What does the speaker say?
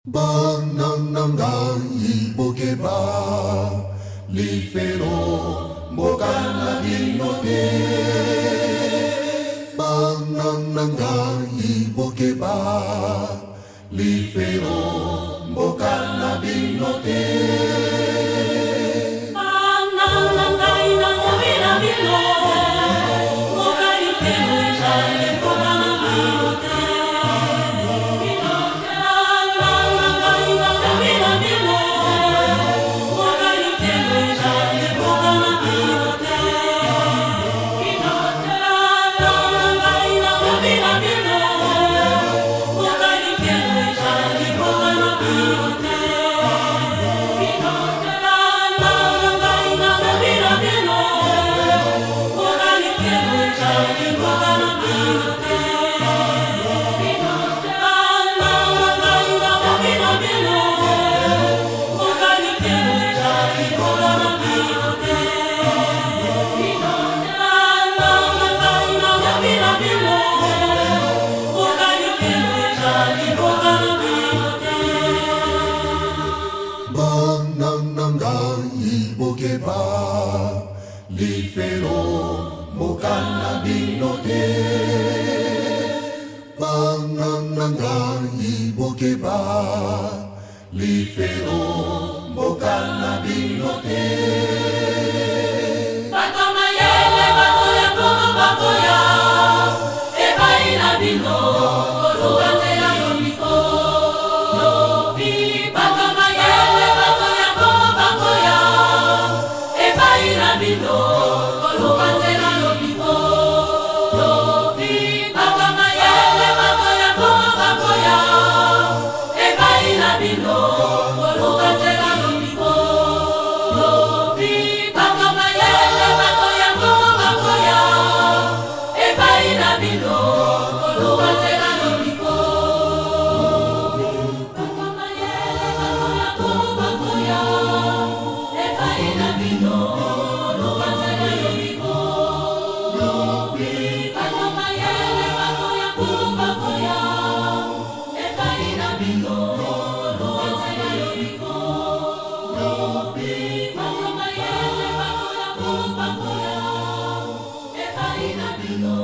Banananga ibokeba lifero mbokana binote. Banananga ibokeba lifero mbokana binote. Banananga inangobina bino mboka lifero ejale mbokana binote. Banananga ibokeba lifero mbokana binote. Banananga ibokeba lifero mbokana binote. Batoma yele batoya komo bakoya epaina bino olukanzela yomiko. Batoma yele batoya komo bakoya epaina bino olukanzela yomiko. Batoma yele batoya komo bakoya epaina bino olukanzela yomiko. Batoma yele batoya komo bakoya epaina bino olukanzela yomiko. Batoma yele batoya komo bakoya epaina bino olukanzela yomiko. Batoma yele batoya komo bakoya epaina bino olukanzela yomiko. Batoma yele batoya komo bakoya epaina bino